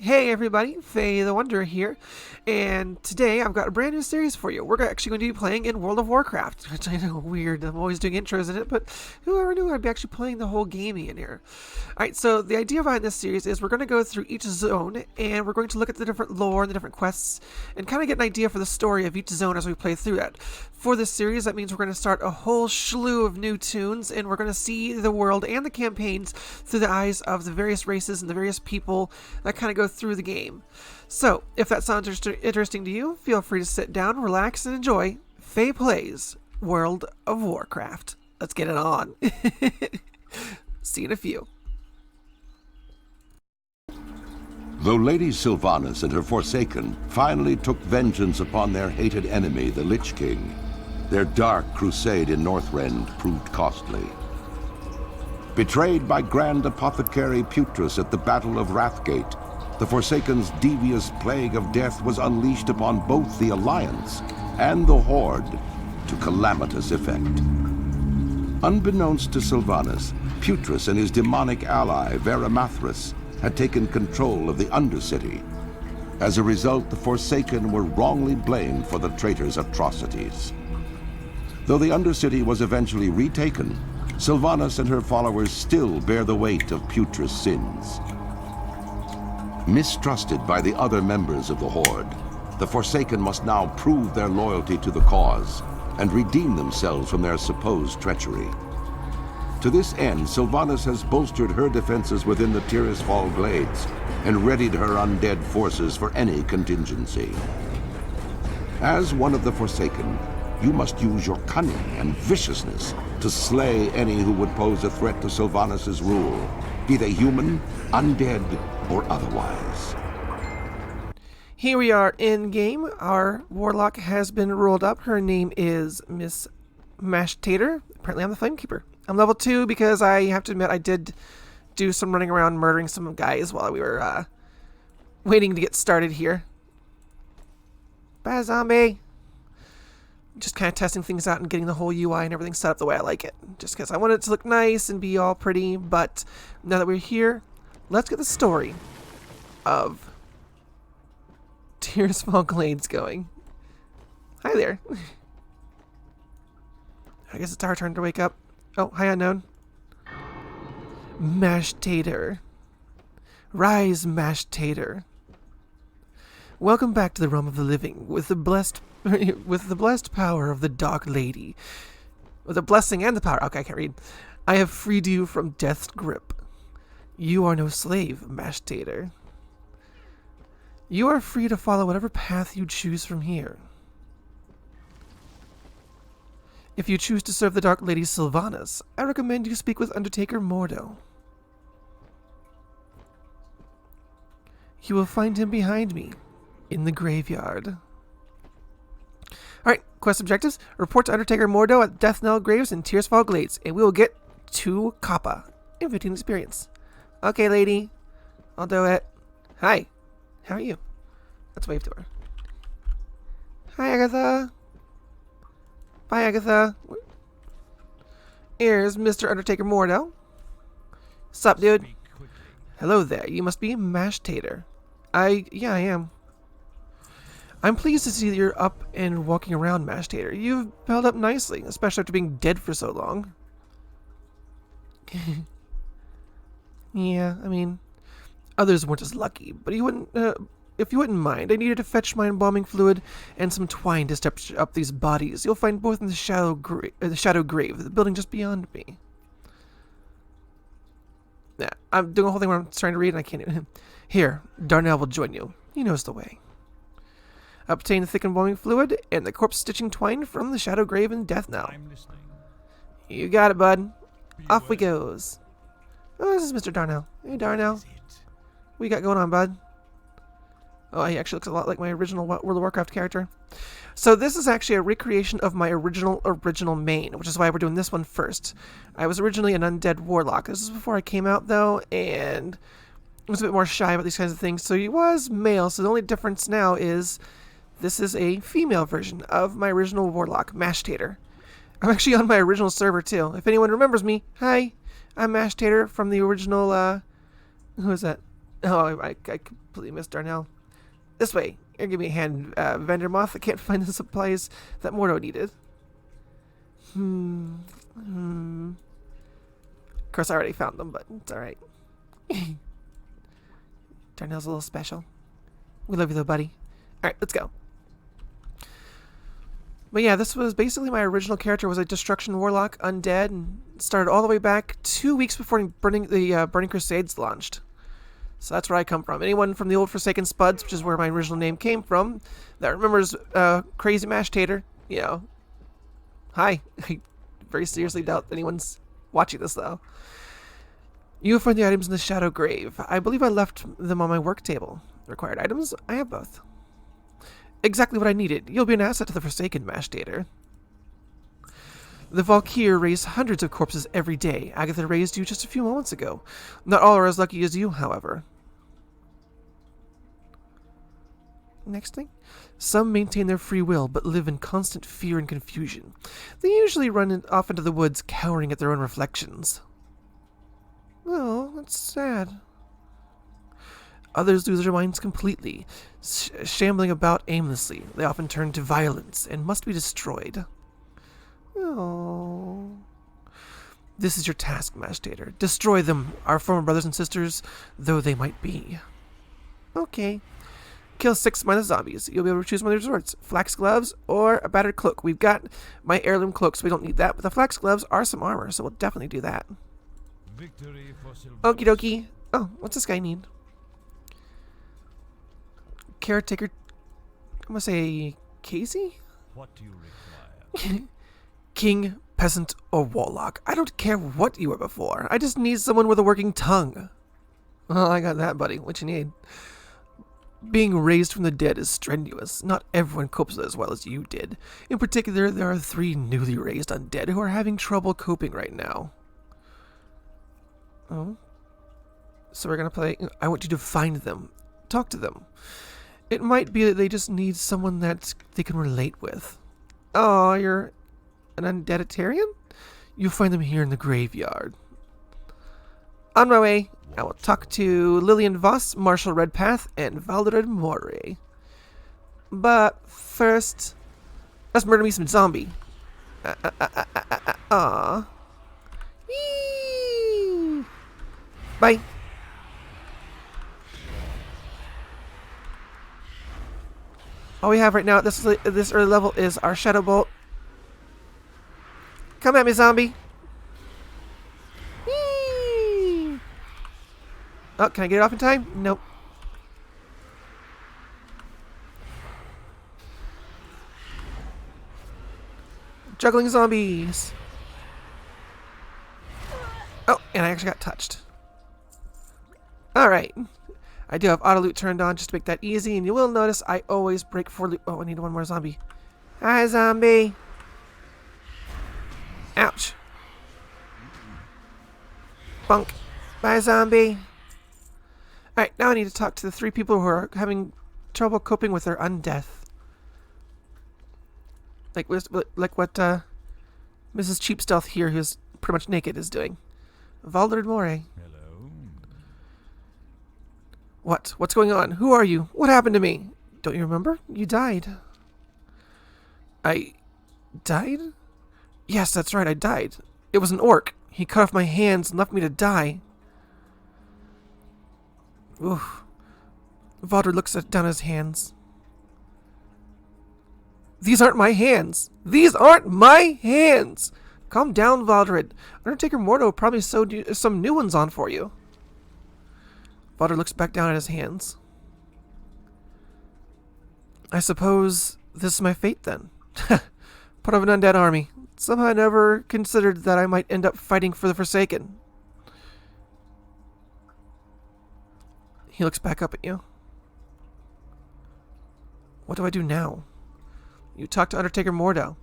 Hey everybody, Faye the Wanderer here, and today I've got a brand new series for you. We're actually going to be playing in World of Warcraft, which I know, weird, I'm always doing intros in it, but whoever knew I'd be actually playing the whole game in here. Alright, so the idea behind this series is we're going to go through each zone, and we're going to look at the different lore and the different quests, and kind of get an idea for the story of each zone as we play through that. For this series, that means we're going to start a whole slew of new tunes, and we're going to see the world and the campaigns through the eyes of the various races and the various people that kind of go through the game. So, if that sounds interesting to you, feel free to sit down, relax, and enjoy Faye Plays World of Warcraft. Let's get it on. See you in a few. Though Lady Sylvanas and her Forsaken finally took vengeance upon their hated enemy, the Lich King, their dark crusade in Northrend proved costly. Betrayed by Grand Apothecary Putrus at the Battle of Wrathgate, the Forsaken's devious plague of death was unleashed upon both the Alliance and the Horde to calamitous effect. Unbeknownst to Sylvanas, Putrus and his demonic ally, Veramathras, had taken control of the Undercity. As a result, the Forsaken were wrongly blamed for the traitor's atrocities. Though the Undercity was eventually retaken, Sylvanas and her followers still bear the weight of Putrus' sins. Mistrusted by the other members of the Horde, the Forsaken must now prove their loyalty to the cause and redeem themselves from their supposed treachery. To this end, Sylvanas has bolstered her defenses within the Tirisfal Glades and readied her undead forces for any contingency. As one of the Forsaken, you must use your cunning and viciousness to slay any who would pose a threat to Sylvanas' rule, be they human, undead, or otherwise. Here we are in game. Our warlock has been rolled up. Her name is Miss Mashtater. Apparently I'm the Flamekeeper. I'm level 2 because I have to admit I did do some running around murdering some guys while we were waiting to get started here. Bye, zombie. Just kind of testing things out and getting the whole UI and everything set up the way I like it. Just because I want it to look nice and be all pretty. But now that we're here, let's get the story of Tirisfal Glades going. Hi there. I guess it's our turn to wake up. Oh, hi, unknown. Mashtater. Rise, Mashtater. Welcome back to the realm of the living with the blessed power of the Dark Lady. With the blessing and the power. Okay, I can't read. I have freed you from death's grip. You are no slave, Mashtater. You are free to follow whatever path you choose from here. If you choose to serve the Dark Lady Sylvanas, I recommend you speak with Undertaker Mordo. You will find him behind me, in the graveyard. Alright, quest objectives. Report to Undertaker Mordo at Death Knell Graves in Tirisfal Glades, and we will get 2 Kappa and 15 experience. Okay, lady. I'll do it. Hi. How are you? Let's wave to her. Hi, Agatha. Bye, Agatha. Here's Mr. Undertaker Mordo. Sup, dude? Hello there. You must be Mashtater. Yeah, I am. I'm pleased to see that you're up and walking around, Mashtater. You've held up nicely, especially after being dead for so long. Yeah, I mean, others weren't as lucky, but if you wouldn't mind, I needed to fetch my embalming fluid and some twine to step up these bodies. You'll find both in the Shadow Grave, the building just beyond me. Yeah, I'm doing a whole thing where I'm trying to read and I can't even. Here, Darnell will join you. He knows the way. Obtain the thick embalming fluid and the corpse stitching twine from the Shadow Grave in Death Knell. I'm listening. You got it, bud. Off we goes. Oh, this is Mr. Darnell. Hey, Darnell. What you got going on, bud? Oh, he actually looks a lot like my original World of Warcraft character. So this is actually a recreation of my original main, which is why we're doing this one first. I was originally an undead warlock. This is before I came out, though, and I was a bit more shy about these kinds of things. So he was male, so the only difference now is this is a female version of my original warlock, Mashtater. I'm actually on my original server, too. If anyone remembers me, hi, I'm Mashtater from the original, who is that? Oh, I completely missed Darnell. This way. Here, give me a hand, Vendor Moth. I can't find the supplies that Mordo needed. Of course, I already found them, but it's alright. Darnell's a little special. We love you though, buddy. Alright, let's go. But yeah, this was basically my original character was a Destruction Warlock, undead, and started all the way back 2 weeks before Burning Crusades launched. So that's where I come from. Anyone from the old Forsaken Spuds, which is where my original name came from, that remembers Crazy Mash Tater, you know, hi. I very seriously doubt anyone's watching this, though. You will find the items in the Shadow Grave. I believe I left them on my work table. Required items? I have both. Exactly what I needed. You'll be an asset to the Forsaken Mash Tater. The Valkyr raise hundreds of corpses every day. Agatha raised you just a few moments ago. Not all are as lucky as you, however. Next thing. Some maintain their free will, but live in constant fear and confusion. They usually run off into the woods, cowering at their own reflections. Oh, that's sad. Others lose their minds completely, shambling about aimlessly. They often turn to violence and must be destroyed. Oh. This is your task, Mash Tater. Destroy them, our former brothers and sisters, though they might be. Okay. Kill 6 minus zombies. You'll be able to choose one of the resorts. Flax gloves or a battered cloak. We've got my heirloom cloak, so we don't need that. But the flax gloves are some armor, so we'll definitely do that. Okie dokie. Oh, what's this guy need? Caretaker. I'm gonna say Casey? What do you require? King, peasant, or warlock. I don't care what you were before. I just need someone with a working tongue. Well, I got that, buddy. What you need? Being raised from the dead is strenuous. Not everyone copes with it as well as you did. In particular, there are 3 newly raised undead who are having trouble coping right now. Oh. So we're gonna play. I want you to find them. Talk to them. It might be that they just need someone that they can relate with. Oh, you're an undeaditarian? You'll find them here in the graveyard. On my way. I will talk to Lillian Voss, Marshal Redpath, and Valdred Moray. But first, let's murder me some zombie. Aww. Yee. Bye. All we have right now at this early level is our Shadow Bolt. Come at me, zombie. Whee! Oh, can I get it off in time? Nope. Juggling zombies. Oh, and I actually got touched. Alright. I do have auto loot turned on just to make that easy, and you will notice I always break for loot. Oh, I need one more zombie. Hi, zombie. Ouch. Bunk. Bye, zombie. Alright, now I need to talk to the 3 people who are having trouble coping with their undeath. Like what Mrs. Cheap Stealth here, who's pretty much naked, is doing. Valdred Moray. Hello. What? What's going on? Who are you? What happened to me? Don't you remember? You died. I died? Yes, that's right, I died. It was an orc. He cut off my hands and left me to die. Oof. Valdred looks down at his hands. These aren't my hands. These aren't my hands. Calm down, Valdred. Undertaker Mordo probably sewed some new ones on for you. Valdred looks back down at his hands. I suppose this is my fate then. Part of an undead army. Somehow I never considered that I might end up fighting for the Forsaken. He looks back up at you. What do I do now? You talk to Undertaker Mordo.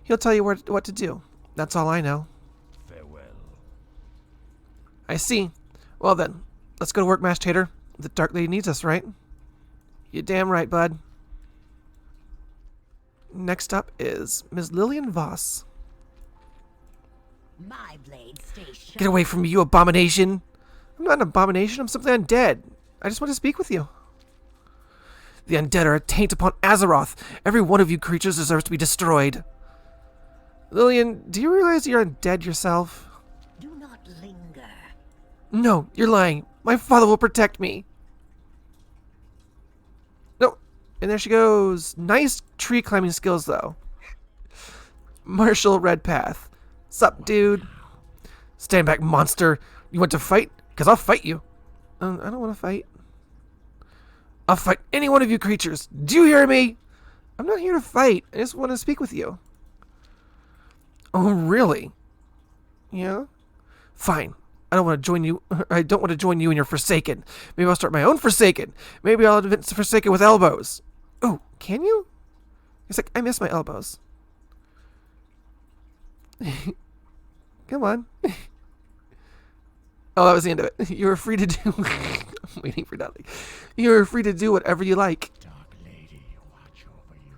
He'll tell you what to do. That's all I know. Farewell. I see. Well then, let's go to work, Mash Tater. The Dark Lady needs us, right? You damn right, bud. Next up is Ms. Lillian Voss. My blade stays sharp. Get away from me, you abomination! I'm not an abomination, I'm simply undead. I just want to speak with you. The undead are a taint upon Azeroth. Every one of you creatures deserves to be destroyed. Lillian, do you realize you're undead yourself? Do not linger. No, you're lying. My father will protect me. No. And there she goes. Nice tree climbing skills, though. Marshall Redpath. Sup, dude? Stand back, monster. You want to fight? Because I'll fight you. I don't want to fight. I'll fight any one of you creatures. Do you hear me? I'm not here to fight. I just want to speak with you. Oh, really? Yeah? Fine. I don't want to join you. I don't want to join you in your Forsaken. Maybe I'll start my own Forsaken. Maybe I'll advance Forsaken with elbows. Oh, can you? It's like, I miss my elbows. Come on. Oh, that was the end of it. You were free to do... I'm waiting for nothing. You were free to do whatever you like. Dark Lady, watch over you.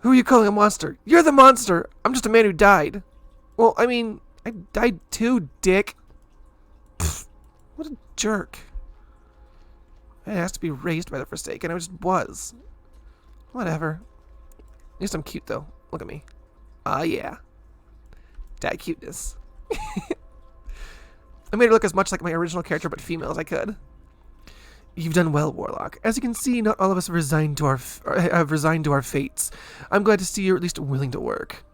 Who are you calling a monster? You're the monster. I'm just a man who died. Well, I mean, I died too, dick. Pfft, what a jerk. I asked to be raised by the Forsaken. I just was. Whatever. At least I'm cute, though. Look at me. Ah, yeah. Dad cuteness. I made her look as much like my original character, but female as I could. You've done well, Warlock. As you can see, not all of us have resigned to our fates. I'm glad to see you're at least willing to work.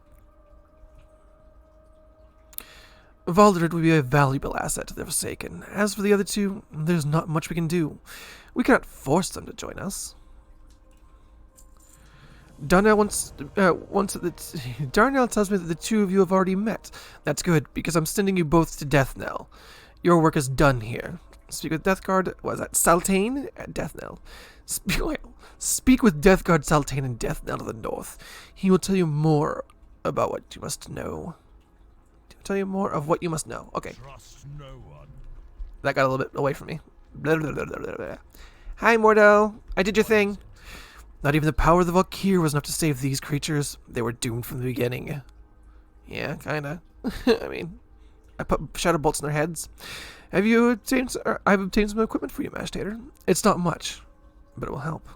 Valdred would be a valuable asset to the Forsaken. As for the other two, there's not much we can do. We cannot force them to join us. Darnell Darnell tells me that the two of you have already met. That's good, because I'm sending you both to Death Knell. Your work is done here. Speak with Deathguard, what is that, Saltane at Death Knell. Speak with Deathguard Saltane and Death Knell to the north. He will tell you more about what you must know. Tell you more of what you must know. Okay. Trust no one. That got a little bit away from me. Blah, blah, blah, blah, blah, blah. Hi, Mordo. I did your thing. Not even the power of the Valkyr was enough to save these creatures. They were doomed from the beginning. Yeah, kinda. I mean, I put shadow bolts in their heads. I've obtained some equipment for you, Mashtator. It's not much, but it will help.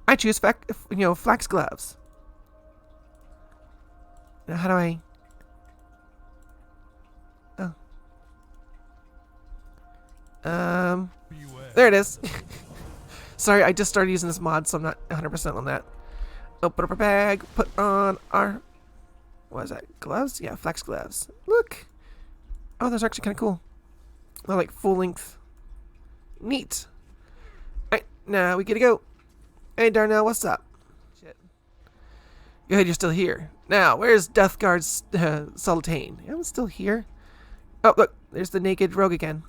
I choose flax gloves. Now, how do I? Oh. Beware. There it is. Sorry, I just started using this mod, so I'm not 100% on that. Open up our bag, put on our... What is that? Gloves? Yeah, flax gloves. Look! Oh, those are actually kind of cool. They're like full length. Neat. Alright, now we get to go. Hey, Darnell, what's up? Shit. Good, you're still here. Now, where's Deathguard Sultane? I'm still here. Oh, look, there's the naked rogue again.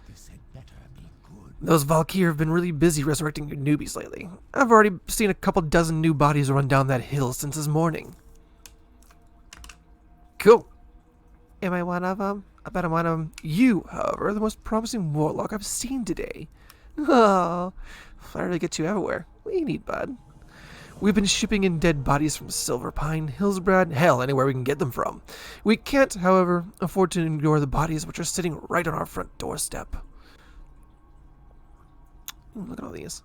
This had better be good. Those Valkyr have been really busy resurrecting your newbies lately. I've already seen a couple dozen new bodies run down that hill since this morning. Cool. Am I one of them? I bet I'm one of them. You, however, are the most promising warlock I've seen today. Oh, fire to get you everywhere. What do you need, bud? We've been shipping in dead bodies from Silverpine, Hillsbrad, hell, anywhere we can get them from. We can't, however, afford to ignore the bodies which are sitting right on our front doorstep. Ooh, look at all these.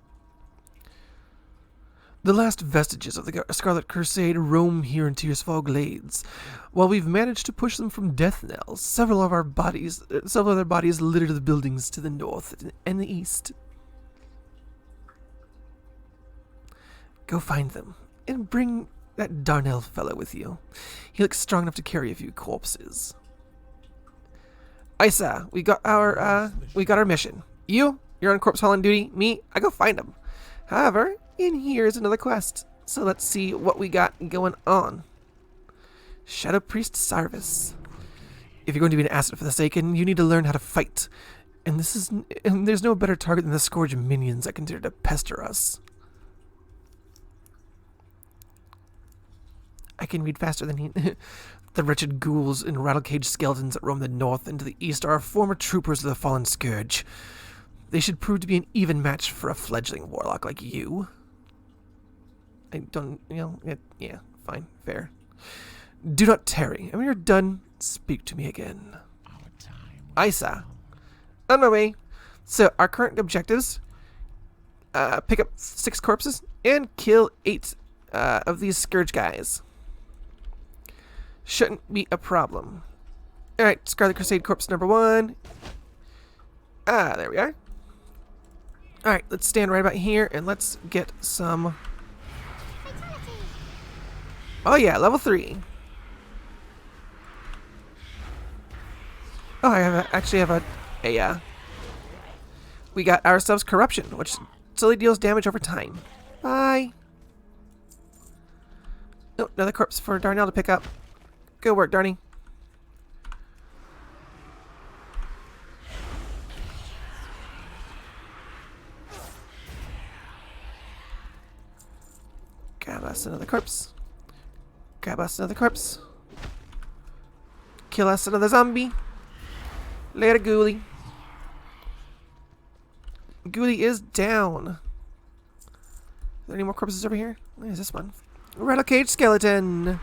The last vestiges of the Scarlet Crusade roam here in Tirisfal Glades. While we've managed to push them from Death Knell, several other bodies litter the buildings to the north and the east. Go find them, and bring that Darnell fellow with you. He looks strong enough to carry a few corpses. Isa, we got our mission. You're on corpse hauling duty. Me, I go find him. However, in here is another quest. So let's see what we got going on. Shadow Priest Sarvis. If you're going to be an asset for the Forsaken, you need to learn how to fight. And there's no better target than the Scourge minions that continue to pester us. I can read faster than he... The wretched ghouls and rattle-caged skeletons that roam the north and to the east are former troopers of the fallen Scourge. They should prove to be an even match for a fledgling warlock like you. I don't, yeah, fine, fair. Do not tarry. And when you're done, speak to me again. Our time. Isa. On my way. So our current objectives: pick up 6 corpses and kill 8 of these scourge guys. Shouldn't be a problem. All right, Scarlet Crusade corpse number 1. There we are. All right, let's stand right about here and let's get some. Oh yeah, level 3. Oh, actually have a we got ourselves corruption, which slowly deals damage over time. Bye. Oh, another corpse for Darnell to pick up. Good work, Darnie. Grab us another corpse. Grab us another corpse. Kill us another zombie. Later, Ghoulie. Ghoulie is down. Are there any more corpses over here? What is this one? Rattle cage skeleton.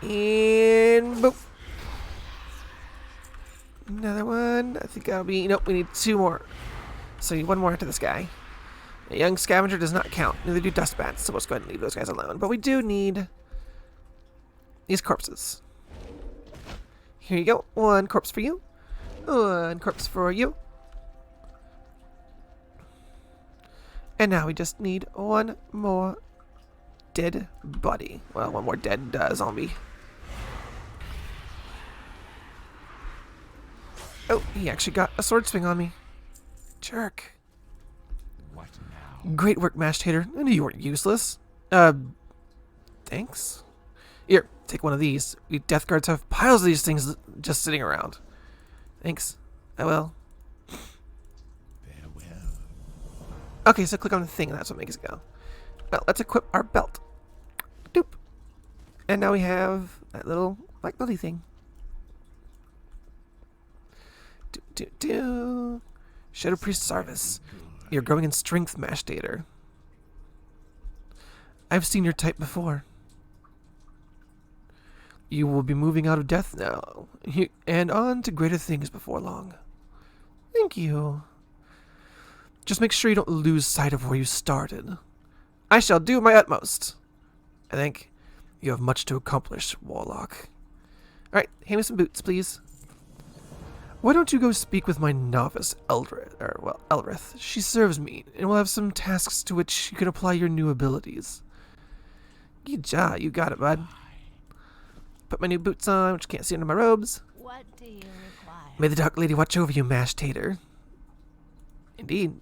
And boop. Another one. I think that'll be. Nope, we need 2 more. So we need 1 more after this guy. A young scavenger does not count. Neither do dust bats, so let's go ahead and leave those guys alone. But we do need these corpses. Here you go. 1 corpse for you. 1 corpse for you. And now we just need 1 more dead body. Well, 1 more dead zombie. Oh, he actually got a sword swing on me. Jerk. What now? Great work, Mashed Hater. I knew you weren't useless. Thanks. Here, take 1 of these. We death guards have piles of these things just sitting around. Thanks. I will. Farewell. Okay, so click on the thing and that's what makes it go. Well, let's equip our belt. Doop. And now we have that little black belly thing. Shadow Priest Sarvis. You're growing in strength, Mashed Hater. I've seen your type before. You will be moving out of death now, and on to greater things before long. Thank you. Just make sure you don't lose sight of where you started. I shall do my utmost. I think you have much to accomplish, Warlock. Alright, hand me some boots, please. Why don't you go speak with my novice, Elrith? She serves me, and will have some tasks to which you can apply your new abilities. You got it, bud. Put my new boots on, which can't see under my robes. What do you require? May the Dark Lady watch over you, Mashed Hater. Indeed.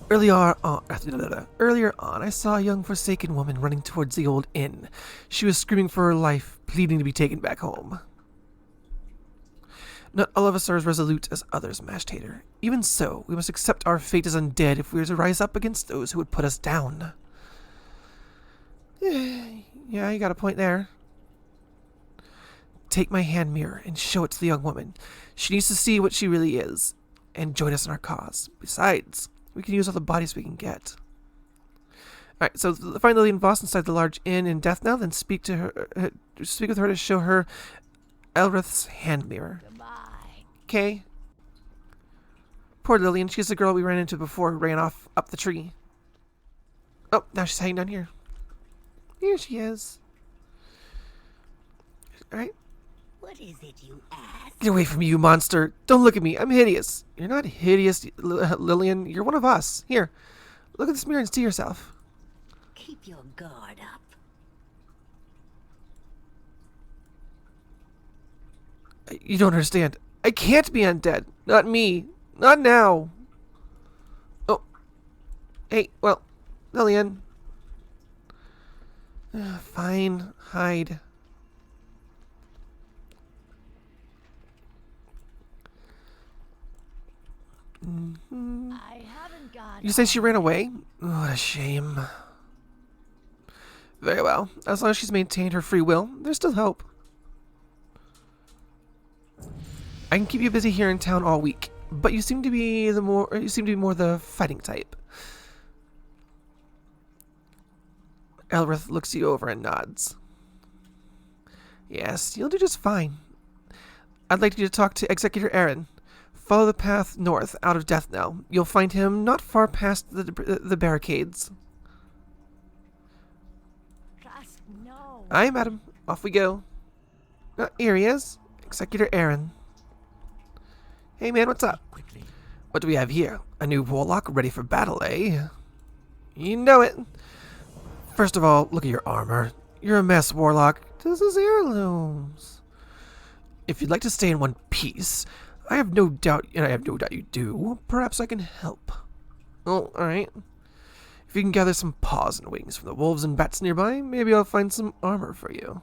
Earlier on, I saw a young Forsaken woman running towards the old inn. She was screaming for her life, pleading to be taken back home. Not all of us are as resolute as others, Mashed Hater. Even so, we must accept our fate as undead if we are to rise up against those who would put us down. Yeah, you got a point there. Take my hand mirror and show it to the young woman. She needs to see what she really is, and join us in our cause. Besides, we can use all the bodies we can get. Alright, so find Lillian Voss inside the large inn in Death now, then speak with her to show her Elrith's hand mirror. Goodbye. Okay. Poor Lillian, she's the girl we ran into before who ran off up the tree. Oh, now she's hanging down here. Here she is. Alright. What is it you ask? Get away from me, you monster. Don't look at me. I'm hideous. You're not hideous, Lillian. You're one of us. Here. Look at this mirror and see yourself. Keep your guard up. You don't understand. I can't be undead. Not me. Not now. Oh. Hey, well, Lillian. Fine. Hide. I haven't got. You say she ran away? Oh, what a shame. Very well. As long as she's maintained her free will, there's still hope. I can keep you busy here in town all week, but you seem to be more the fighting type. Elrith looks you over and nods. Yes, you'll do just fine. I'd like you to talk to Executor Aaron. Follow the path north out of Death Knell. You'll find him not far past the barricades. Gus, no. Aye, madam. Off we go. Here he is. Executor Aaron. Hey, man, what's up? Quickly. What do we have here? A new warlock ready for battle, eh? You know it. First of all, look at your armor. You're a mess, warlock. This is heirlooms. If you'd like to stay in one piece, I have no doubt you do. Perhaps I can help. Oh, alright. If you can gather some paws and wings from the wolves and bats nearby, maybe I'll find some armor for you.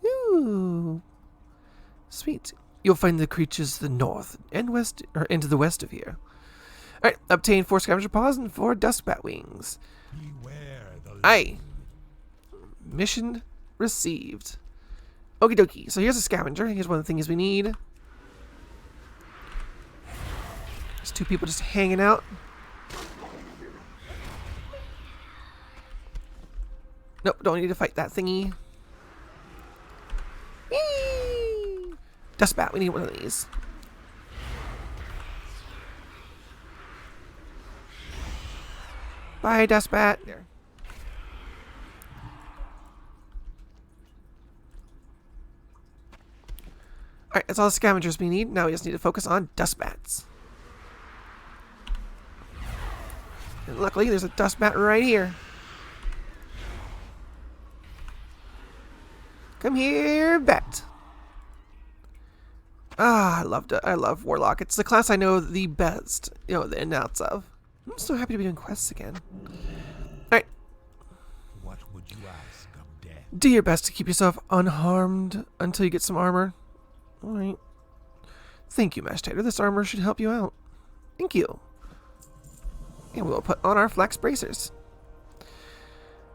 Ooh. Sweet. You'll find the creatures to the north and west, or into the west of here. Alright, obtain 4 scavenger paws and 4 dust bat wings. Beware the Aye. Mission received. Okie dokie. So here's a scavenger. Here's one of the things we need. There's 2 people just hanging out. Nope, don't need to fight that thingy. Whee! Dust bat, we need one of these. Bye, dust bat. There. Alright, that's all the scavengers we need. Now we just need to focus on dust bats. And luckily, there's a dust bat right here. Come here, bat. Ah, I love Warlock. It's the class I know the best, the ins and outs of. I'm so happy to be doing quests again. Alright. What would you ask of death? Do your best to keep yourself unharmed until you get some armor. Alright. Thank you, Mash Tater. This armor should help you out. Thank you. And we'll put on our flax bracers.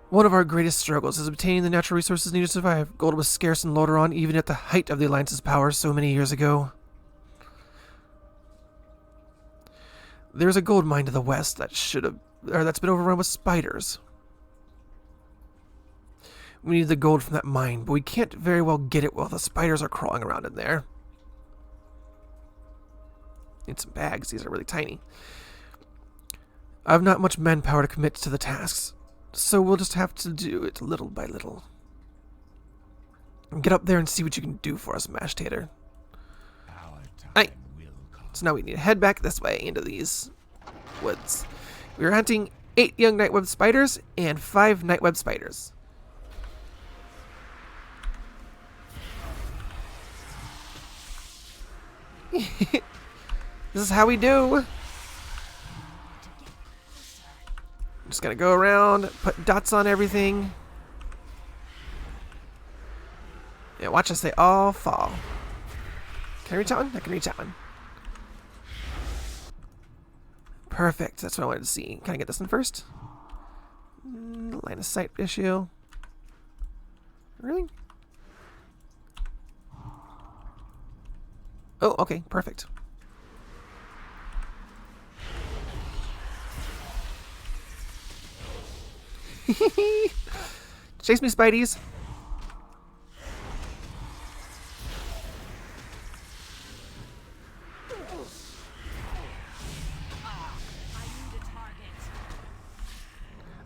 One of our greatest struggles is obtaining the natural resources needed to survive. Gold was scarce in Lordaeron even at the height of the Alliance's power so many years ago. There's a gold mine to the west that's been overrun with spiders. We need the gold from that mine, but we can't very well get it while the spiders are crawling around in there. Need some bags. These are really tiny. I have not much manpower to commit to the tasks, so we'll just have to do it little by little. Get up there and see what you can do for us, Mash Tater. Our time Aye. will come. So now we need to head back this way into these woods. We are hunting 8 young nightweb spiders and 5 nightweb spiders. This is how we do. Just gotta go around, put dots on everything. Yeah, watch as they all fall. Can I reach that one? I can reach that one. Perfect. That's what I wanted to see. Can I get this one first? Line of sight issue. Really? Oh, okay. Perfect. Chase me, Spideys.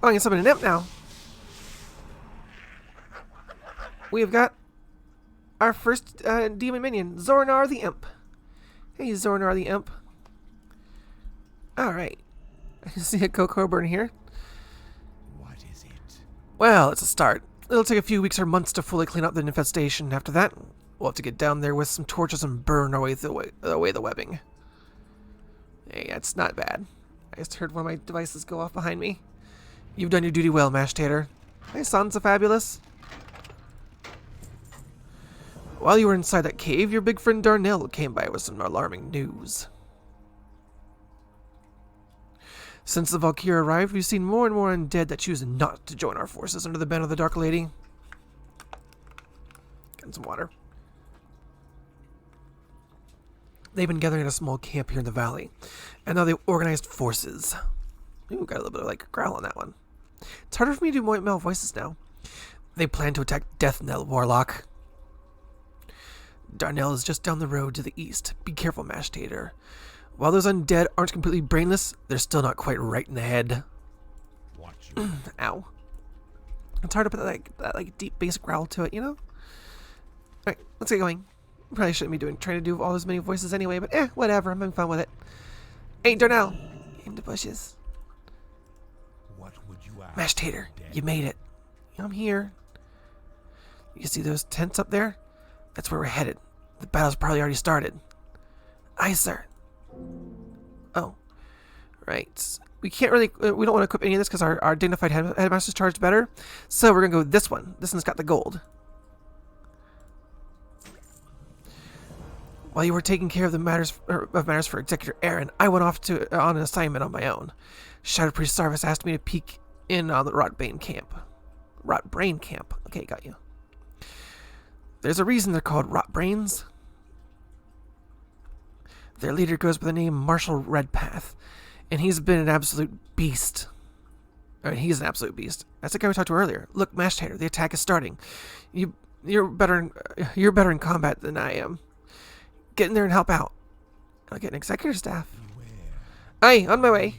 Oh, I can summon an imp now. We have got our first demon minion, Zornar the Imp. Hey, Zornar the Imp. Alright. I see a Coco burn here. What is it? Well, it's a start. It'll take a few weeks or months to fully clean up the infestation. After that, we'll have to get down there with some torches and burn away the webbing. Hey, that's not bad. I just heard one of my devices go off behind me. You've done your duty well, Mash Tater. Hey, Sons of Fabulous. While you were inside that cave, your big friend Darnell came by with some alarming news. Since the Valkyrie arrived, we've seen more and more undead that choose not to join our forces under the banner of the Dark Lady. Getting some water. They've been gathering at a small camp here in the valley, and now they've organized forces. Ooh, got a little bit of like growl on that one. It's harder for me to do male voices now. They plan to attack Death Knell Warlock. Darnell is just down the road to the east. Be careful, Mashtator. While those undead aren't completely brainless, they're still not quite right in the head. Watch your Ow. It's hard to put that deep bass growl to it, you know? Alright, let's get going. Probably shouldn't be trying to do all those many voices anyway, but whatever. I'm having fun with it. Hey, Darnell. In the bushes. what would you ask? Mashtator, you made it. I'm here. You see those tents up there? That's where we're headed. The battle's probably already started. Aye, sir. Oh. Right. We can't really... we don't want to equip any of this because our dignified headmaster's charged better. So we're going to go with this one. This one's got the gold. While you were taking care of the matters for Executor Aaron, I went off on an assignment on my own. Shadow Priest Sarvis asked me to peek in on the Rotbrain camp. Okay, got you. There's a reason they're called Rotbrains. Their leader goes by the name Marshal Redpath, and he's been an absolute beast. He's an absolute beast. That's the guy we talked to earlier. Look, Mashtator, the attack is starting. You're better in combat than I am. Get in there and help out. I'll get an executor staff. Aye, on my way.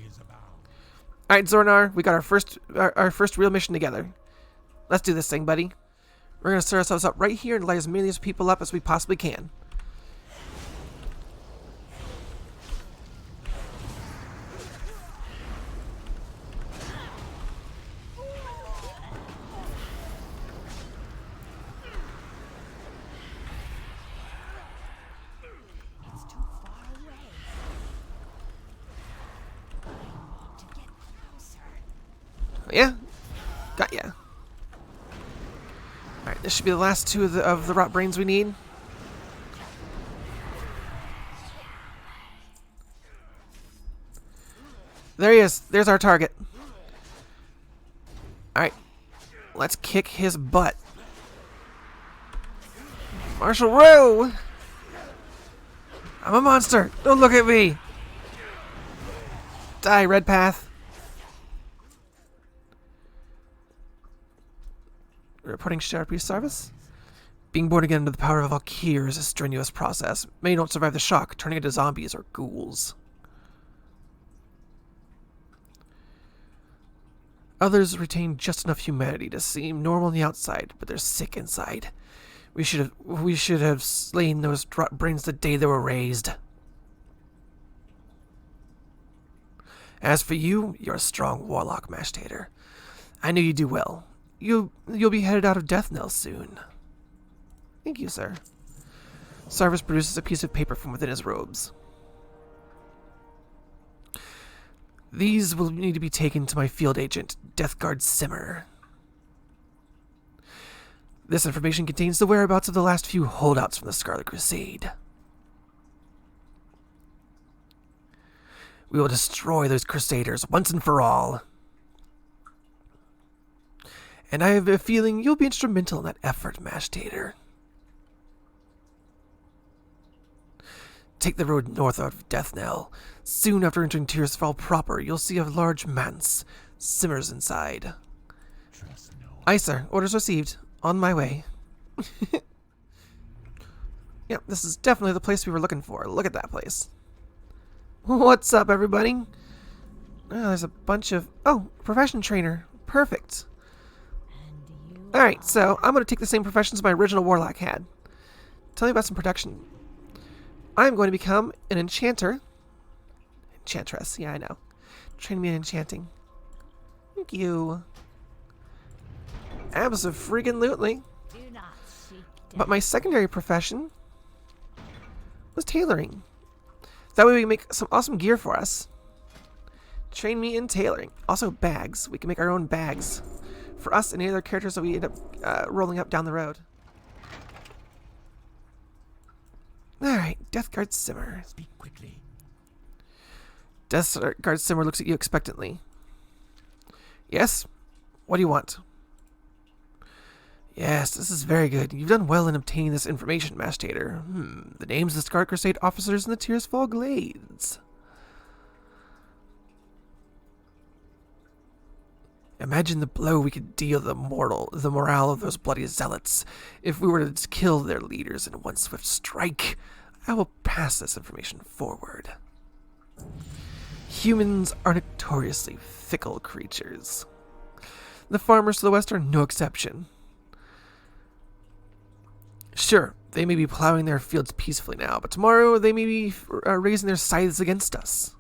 Alright, Zornar, we got our first real mission together. Let's do this thing, buddy. We're going to set ourselves up right here and light as many of these people up as we possibly can. It's too far away. I need to get closer. Yeah? Got ya. Alright, this should be the last two of the rot brains we need. There he is. There's our target. Alright. Let's kick his butt. Marshal Rowe! I'm a monster. Don't look at me. Die, Redpath. Reporting Shadow Priest Sarvis. Being born again into the power of Valkyr is a strenuous process. Many don't survive the shock, turning into zombies or ghouls. Others retain just enough humanity to seem normal on the outside, but they're sick inside. We should have slain those rot brains the day they were raised. As for you, you're a strong warlock, Mashtator. I knew you'd do well. You'll be headed out of Death Knell soon. Thank you, sir. Sarvis produces a piece of paper from within his robes. These will need to be taken to my field agent, Deathguard Simmer. This information contains the whereabouts of the last few holdouts from the Scarlet Crusade. We will destroy those Crusaders once and for all. And I have a feeling you'll be instrumental in that effort, Mashtator. Take the road north out of Death Knell. Soon after entering Tirisfal proper, you'll see a large manse. Simmers inside. Trust no one. Aye, sir. Orders received. On my way. Yep, this is definitely the place we were looking for. Look at that place. What's up, everybody? Oh, there's a bunch of... Oh, profession trainer. Perfect. And you Alright, so I'm going to take the same professions my original warlock had. Tell me about some production. I'm going to become an enchanter. Enchantress, yeah, I know. Train me in enchanting. Thank you. Abso-freaking-lutely. do not seek death. But my secondary profession was tailoring. That way we can make some awesome gear for us. Train me in tailoring. Also bags. We can make our own bags for us and any other characters that we end up rolling up down the road. Alright, Deathguard Simmer. Speak quickly. Deathguard Simmer looks at you expectantly. Yes? What do you want? Yes, this is very good. You've done well in obtaining this information, Mashtator. The names of the Scarlet Crusade officers in the Tirisfal Glades. Imagine the blow we could deal the morale of those bloody zealots if we were to kill their leaders in one swift strike. I will pass this information forward. Humans are notoriously fickle creatures. The farmers to the west are no exception. Sure, they may be plowing their fields peacefully now, but tomorrow they may be raising their scythes against us.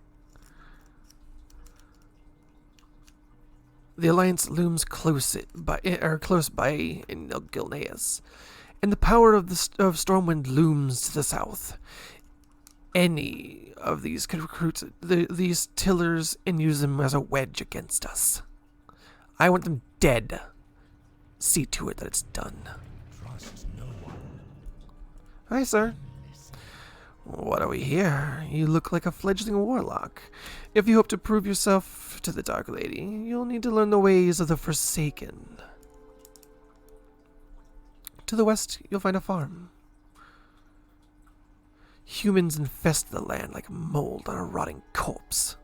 The alliance looms close by in Gilneas, and the power of Stormwind looms to the south. Any of these could recruit these tillers and use them as a wedge against us. I want them dead. See to it that it's done. Trust no one. Hi, sir. What are we here? You look like a fledgling warlock. If you hope to prove yourself to the Dark Lady, you'll need to learn the ways of the Forsaken. To the west, you'll find a farm. Humans infest the land like mold on a rotting corpse.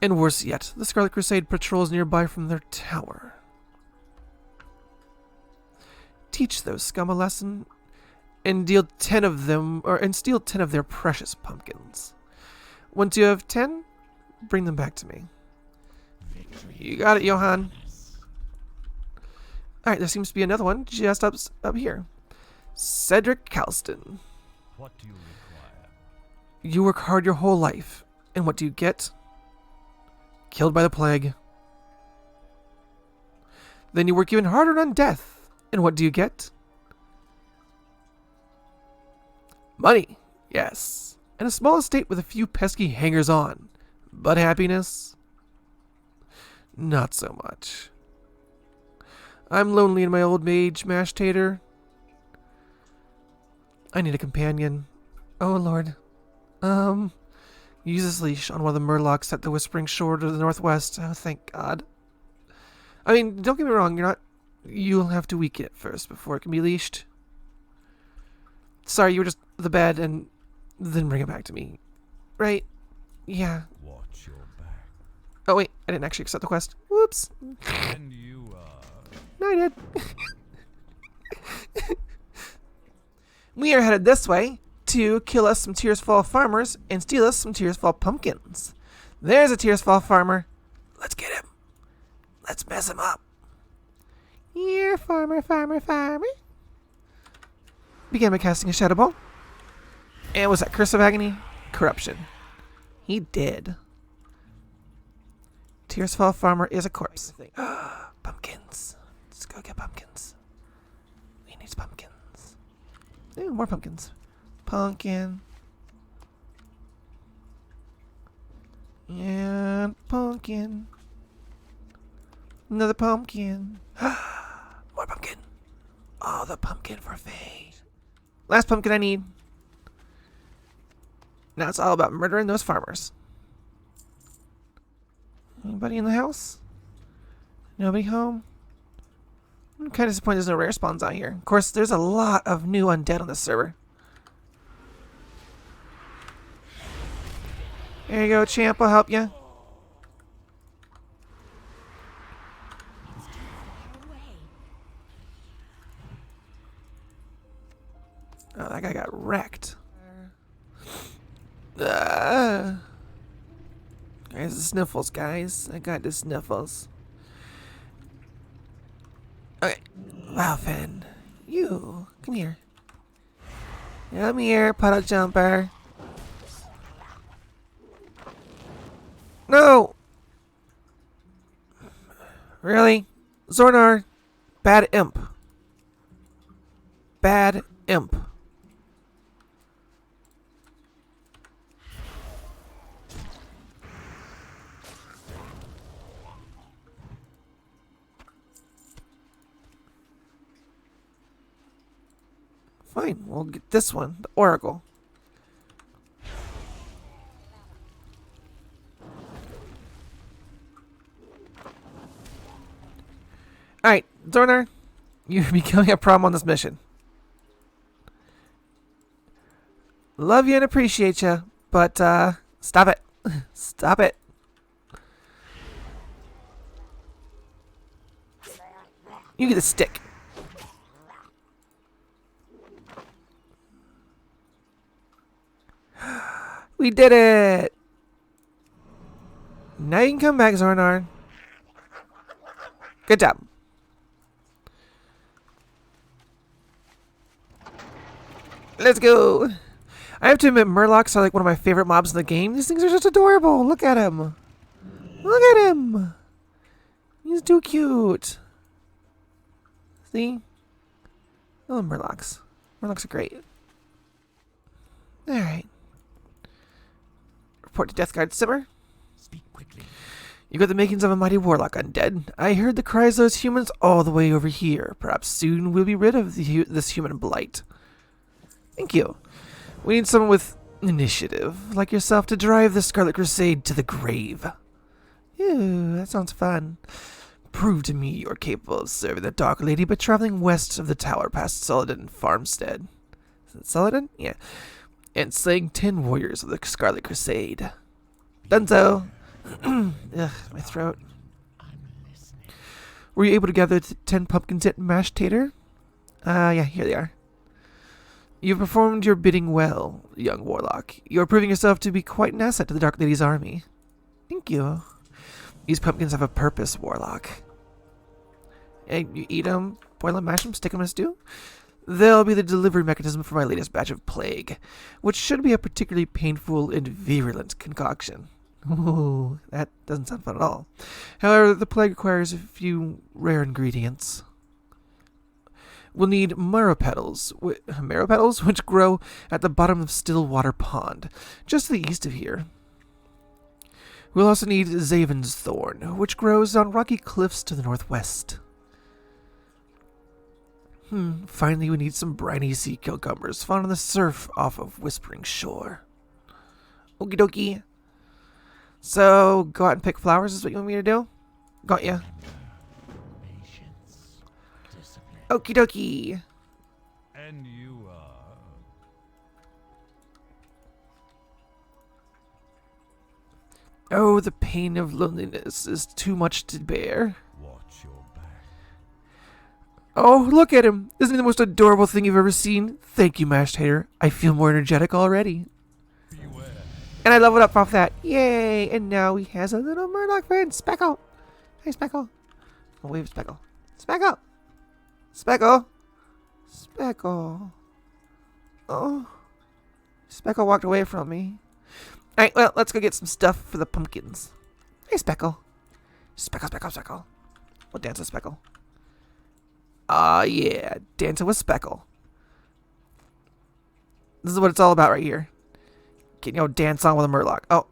And worse yet, the Scarlet Crusade patrols nearby from their tower. Teach those scum a lesson and steal 10 of their precious pumpkins. Once you have 10, bring them back to me. You got it, Johann. Alright, there seems to be another one just up here. Cedric Calston. What do you require? You work hard your whole life, and what do you get? Killed by the plague. Then you work even harder on death, and what do you get? Money, yes, and a small estate with a few pesky hangers-on. But happiness? Not so much. I'm lonely in my old age, Mash Tater. I need a companion. Oh, Lord. Use this leash on one of the murlocs at the Whispering Shore to the northwest. Oh, thank God. I mean, don't get me wrong, you'll have to weaken it first before it can be leashed. Sorry, you were just the bed and then bring it back to me. Right? Yeah. Watch your back. Oh, wait, I didn't actually accept the quest. Whoops. And you, No, I did. We are headed this way to kill us some Tirisfal farmers and steal us some Tirisfal pumpkins. There's a Tirisfal farmer. Let's get him. Let's mess him up. Here, farmer, farmer, farmer. Began by casting a Shadow Ball. And was that Curse of Agony? Corruption. He did. Tirisfal farmer is a corpse. Pumpkins. Let's go get pumpkins. We need pumpkins. Ooh, more pumpkins. Pumpkin. And pumpkin. Another pumpkin. More pumpkin. Oh, the pumpkin for Faye. Last pumpkin I need. Now it's all about murdering those farmers. Anybody in the house? Nobody home? I'm kind of disappointed there's no rare spawns out here. Of course, there's a lot of new undead on this server. There you go, champ. I'll help you. It's too far away. Oh, that guy got wrecked. There's the sniffles, guys. I got the sniffles. Okay. Wow, Finn. You. Come here. Come here, puddle jumper. No! Really? Zornar. Bad imp. Bad imp. Fine, we'll get this one, the Oracle. Alright, Zornar, you're becoming a problem on this mission. Love you and appreciate you, but stop it. Stop it. You get a stick. We did it! Now you can come back, Zornar. Good job. Let's go! I have to admit, Murlocs are like one of my favorite mobs in the game. These things are just adorable. Look at him. Look at him. He's too cute. See? Oh, Murlocs. Murlocs are great. Alright. Report to Death Guard Simmer. Speak quickly. You got the makings of a mighty warlock, undead. I heard the cries of those humans all the way over here. Perhaps soon we'll be rid of this human blight. Thank you. We need someone with initiative, like yourself, to drive the Scarlet Crusade to the grave. Ew, that sounds fun. Prove to me you're capable of serving the Dark Lady by traveling west of the tower past Saladin Farmstead. Is it Saladin? Yeah. And slaying 10 warriors of the Scarlet Crusade. Dunzo! Ugh, my throat. Were you able to gather 10 pumpkins at Mashed Tater? Yeah, here they are. You've performed your bidding well, young warlock. You're proving yourself to be quite an asset to the Dark Lady's army. Thank you. These pumpkins have a purpose, warlock. Hey, you eat them, boil them, mash them, stick them in a stew? They'll be the delivery mechanism for my latest batch of plague, which should be a particularly painful and virulent concoction. Ooh, that doesn't sound fun at all. However, the plague requires a few rare ingredients. We'll need marrow petals, which grow at the bottom of Stillwater Pond, just to the east of here. We'll also need Zaven's Thorn, which grows on rocky cliffs to the northwest. Finally, we need some briny sea cucumbers found on the surf off of Whispering Shore. Okie dokie. So, go out and pick flowers is what you want me to do? Got ya. Okie dokie. And you Oh, the pain of loneliness is too much to bear. watch your back. Oh, look at him. Isn't he the most adorable thing you've ever seen? Thank you, Mashed Hater. I feel more energetic already. Beware. And I leveled up off that. Yay! And now he has a little Murloc friend, Speckle. Hey, Speckle. Oh, wave Speckle. Speckle! Speckle! Speckle. Oh. Speckle walked away from me. Alright, well, let's go get some stuff for the pumpkins. Hey, Speckle. Speckle, Speckle, Speckle. We'll dance with Speckle. Yeah. Dancing with Speckle. This is what it's all about right here. Can you dance on with a Murloc. Oh.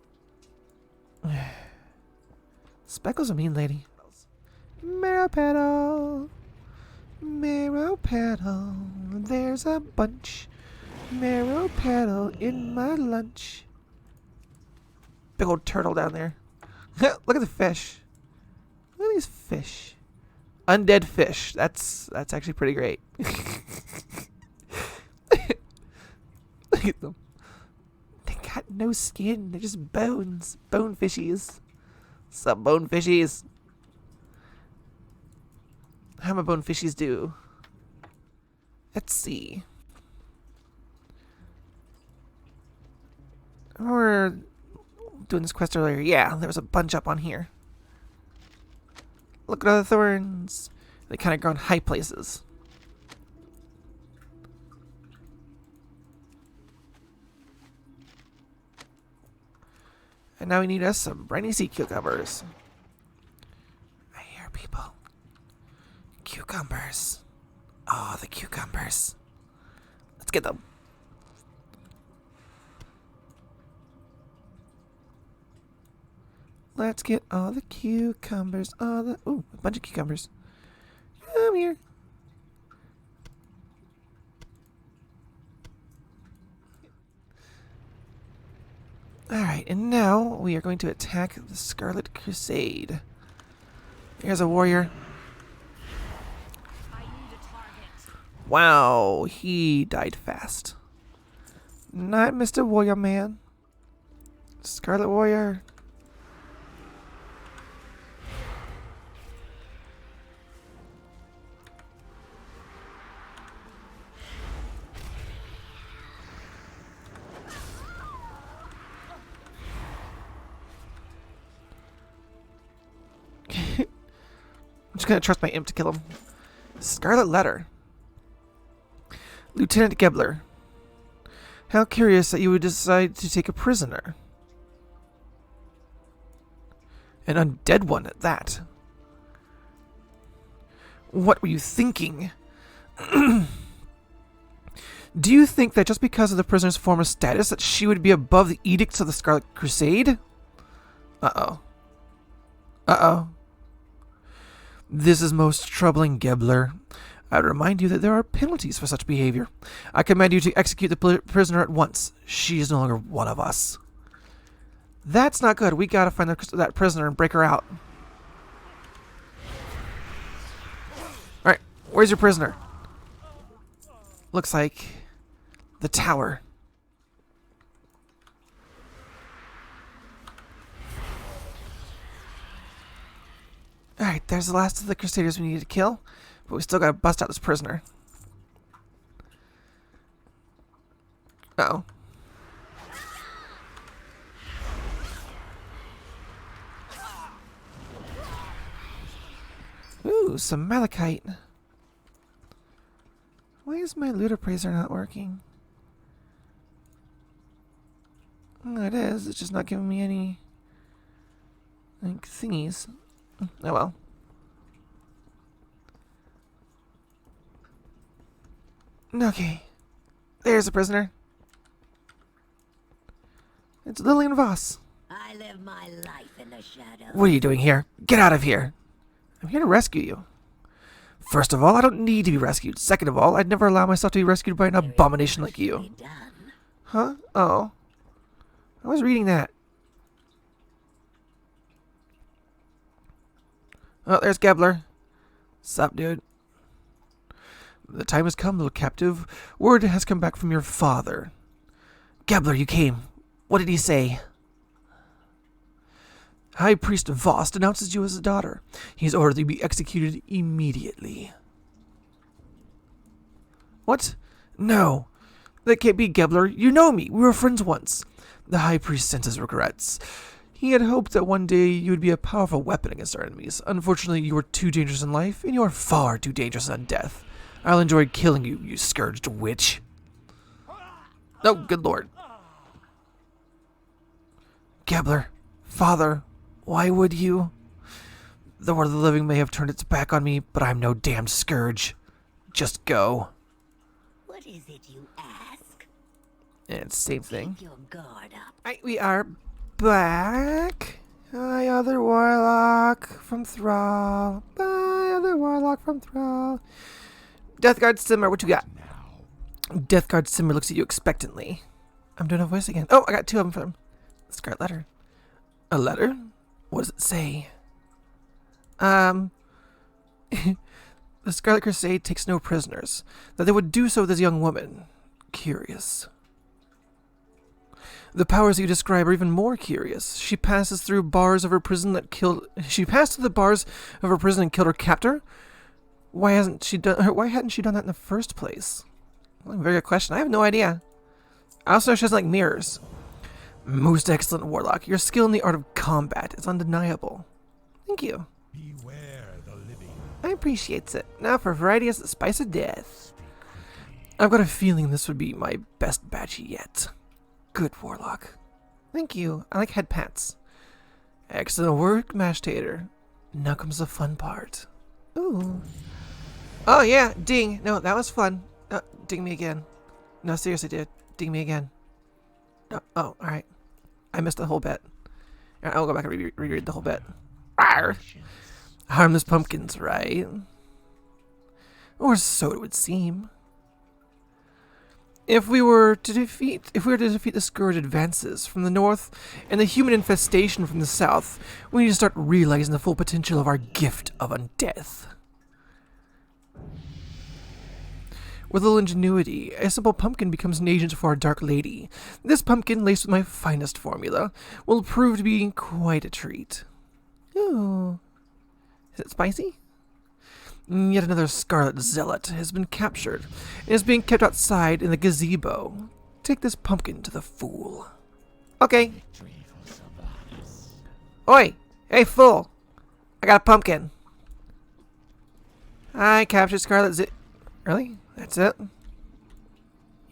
Speckle's a mean lady. Marrow petal. Marrow petal. There's a bunch. Marrow petal in my lunch. Big old turtle down there. Look at the fish. Look at these fish. Undead fish. That's actually pretty great. Look at them. They got no skin. They're just bones. Bone fishies. Sup, bone fishies? How my bone fishies do? Let's see. We're doing this quest earlier. Yeah, there was a bunch up on here. Look at all the thorns. They kind of grow in high places. And now we need us some briny sea cucumbers. I hear people. Cucumbers. Oh, the cucumbers. Let's get them. Let's get all the cucumbers. Ooh, a bunch of cucumbers. Come here. Alright, and now we are going to attack the Scarlet Crusade. Here's a warrior. I need a target. Wow, he died fast. Not Mr. Warrior Man. Scarlet Warrior. just gonna trust my imp to kill him. Scarlet Letter. Lieutenant Gebler. How curious that you would decide to take a prisoner. An undead one at that. What were you thinking? Do you think that just because of the prisoner's former status that she would be above the edicts of the Scarlet Crusade? Uh-oh. Uh-oh. This is most troubling, Gebler. I remind you that there are penalties for such behavior. I command you to execute the prisoner at once. She is no longer one of us. That's not good. We gotta find that prisoner and break her out. Alright, where's your prisoner? Looks like the tower. Alright, there's the last of the Crusaders we need to kill, but we still gotta bust out this prisoner. Uh-oh. Ooh, some malachite. Why is my loot appraiser not working? Oh, it is. It's just not giving me any, like, thingies. Oh well. Okay. There's a prisoner. It's Lillian Voss. I live my life in the shadows. What are you doing here? Get out of here. I'm here to rescue you. First of all, I don't need to be rescued. Second of all, I'd never allow myself to be rescued by an abomination like you. Huh? Oh. I was reading that. Oh, there's Gebler. Sup, dude? The time has come, little captive. Word has come back from your father. Gebler, you came. What did he say? High Priest Voss denounces you as a daughter. He's ordered you to be executed immediately. What? No. That can't be, Gebler. You know me. We were friends once. The High Priest sent his regrets. He had hoped that one day you would be a powerful weapon against our enemies. Unfortunately, you are too dangerous in life, and you are far too dangerous in death. I'll enjoy killing you, you scourged witch. Oh, good lord. Gebler, father, why would you? The world of the living may have turned its back on me, but I'm no damned scourge. Just go. What is it you ask? And same thing. Keep your guard up. Right, we are back. Hi, other warlock from Thrall. Bye, other warlock from Thrall. Deathguard Simmer, what you got? Deathguard Simmer looks at you expectantly. I'm doing a voice again. Oh, I got two of them from Scarlet Letter. A letter? What does it say? The Scarlet Crusade takes no prisoners. That they would do so with this young woman. Curious. The powers you describe are even more curious. She passes through bars of her prison that killed. She passed through the bars of her prison and killed her captor. Why hadn't she done that in the first place? Well, very good question. I have no idea. I also know she doesn't like mirrors. Most excellent warlock. Your skill in the art of combat is undeniable. Thank you. Beware the living. I appreciate it. Now for variety is the spice of death. I've got a feeling this would be my best batch yet. Good warlock. Thank you. I like head pats. Excellent work, Mash Tater. Now comes the fun part. Ooh. Oh yeah, ding. No, that was fun. Ding me again. No, seriously, dude. Ding me again. No. Oh, alright. I missed the whole bit. Alright, I'll go back and reread the whole bit. Arr! Harmless pumpkins, right? Or so it would seem. If we were to defeat the Scourge advances from the north and the human infestation from the south, we need to start realizing the full potential of our gift of undeath. With a little ingenuity, a simple pumpkin becomes an agent for our Dark Lady. This pumpkin, laced with my finest formula, will prove to be quite a treat. Ooh. Is it spicy? Yet another Scarlet Zealot has been captured and is being kept outside in the gazebo. Take this pumpkin to the fool. Okay. Oi! Hey, fool! I got a pumpkin. I captured Scarlet Really? That's it?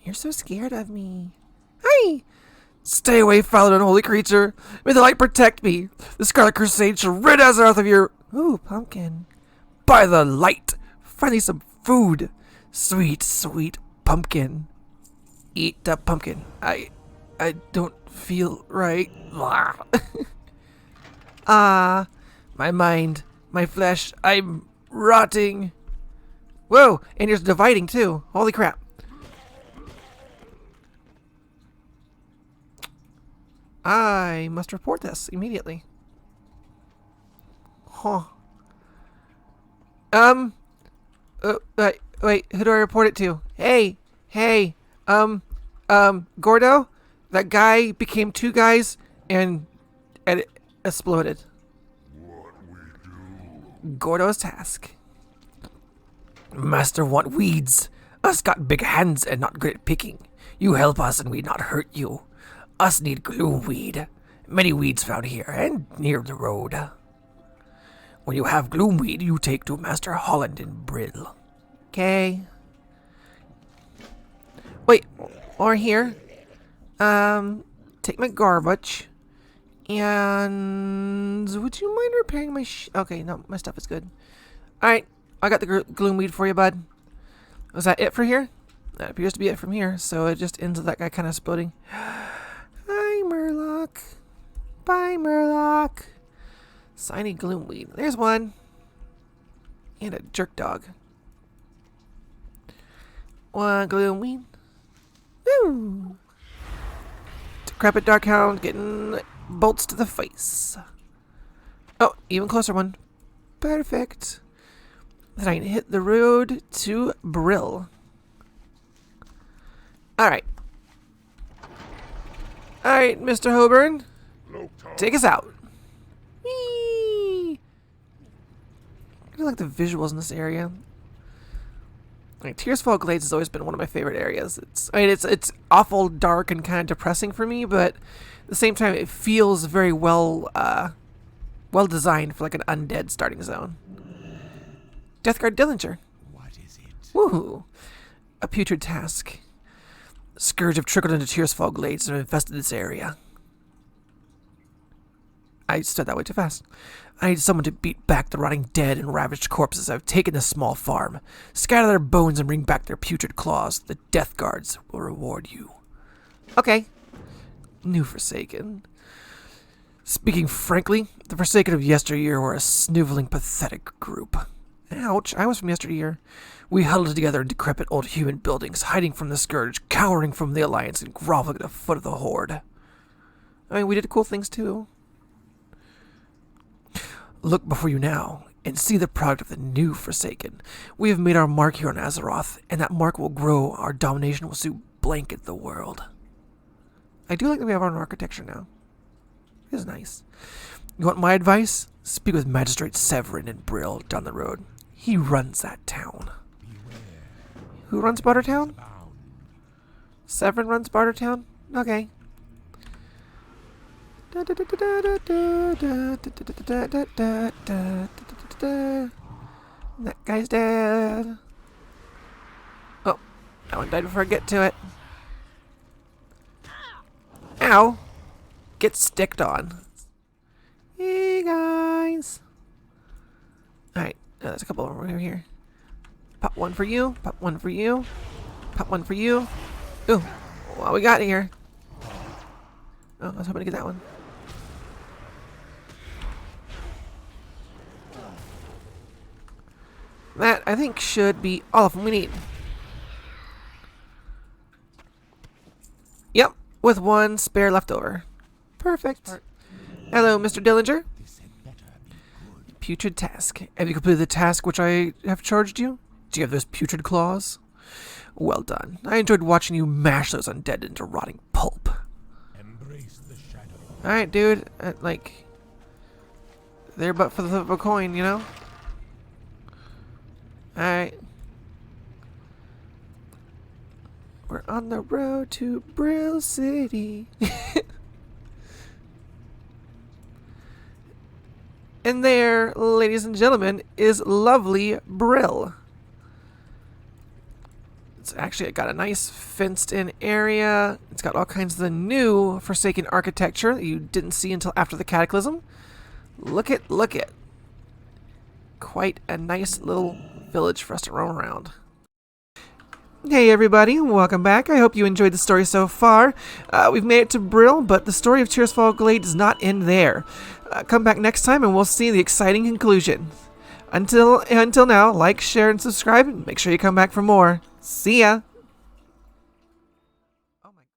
You're so scared of me. Hi! Stay away, foul and unholy creature. May the light protect me. The Scarlet Crusade shall rid Azeroth of your... Ooh, pumpkin. By the light. Finally some food. Sweet, sweet pumpkin. Eat the pumpkin. I don't feel right. My mind, my flesh, I'm rotting. Whoa, and you're dividing too. Holy crap. I must report this immediately. Huh. Wait, who do I report it to? Hey, Gordo? That guy became two guys and it exploded. What we do? Gordo's task. Master want weeds. Us got big hands and not good at picking. You help us and we not hurt you. Us need gloomweed. Many weeds found here and near the road. When you have gloomweed, you take to Master Holland in Brill. Okay. Wait, or here. Take my garbage. And would you mind repairing my okay, no, my stuff is good. Alright, I got the gloomweed for you, bud. Was that it for here? That appears to be it from here, so it just ends with that guy kind of exploding. Hi, Murloc. Bye, Murloc. Shiny gloomweed. There's one. And a jerk dog. One gloomweed. Woo! Decrepit Darkhound getting bolts to the face. Oh, even closer one. Perfect. Then I can hit the road to Brill. Alright. Alright, Mr. Hoburn. Take us out. Whee! I like the visuals in this area. Like, Tirisfal Glades has always been one of my favorite areas. It's awful dark and kind of depressing for me, but at the same time, it feels very well designed for like an undead starting zone. Deathguard Dillinger. What is it? Woohoo! A putrid task. Scourge have trickled into Tirisfal Glades and have infested this area. I said that way too fast. I need someone to beat back the rotting dead and ravaged corpses I've taken this small farm. Scatter their bones and bring back their putrid claws. The Death Guards will reward you. Okay. New Forsaken. Speaking frankly, the Forsaken of yesteryear were a sniveling, pathetic group. Ouch, I was from yesteryear. We huddled together in decrepit old human buildings, hiding from the Scourge, cowering from the Alliance, and groveling at the foot of the Horde. I mean, we did cool things too. Look before you now, and see the product of the new Forsaken. We have made our mark here on Azeroth, and that mark will grow. Our domination will soon blanket the world. I do like that we have our own architecture now. It is nice. You want my advice? Speak with Magistrate Severin in Brill down the road. He runs that town. Who runs Bartertown? Severin runs Bartertown? Okay. That guy's dead. Oh, that one died before I get to it. Ow! Get sticked on. Hey guys! Alright, there's a couple of them over here. Pop one for you, pop one for you, pop one for you. Ooh, what we got here? Oh, I was hoping to get that one. That, I think, should be all of them we need. Yep, with one spare left over. Perfect. Hello, Mr. Dillinger. Putrid task. Have you completed the task which I have charged you? Do you have those putrid claws? Well done. I enjoyed watching you mash those undead into rotting pulp. Embrace the shadow. Alright, dude. Like, they're but for the flip of a coin, you know? Alright. We're on the road to Brill City. And there, ladies and gentlemen, is lovely Brill. It's actually got a nice fenced-in area. It's got all kinds of the new Forsaken architecture that you didn't see until after the Cataclysm. Look it. Quite a nice little village for us to roam around. Hey everybody, welcome back. I hope you enjoyed the story so far. We've made it to Brill, but the story of Tirisfal Glades does not end there. Come back next time and we'll see the exciting conclusion. Until now, like, share, and subscribe, and make sure you come back for more. See ya!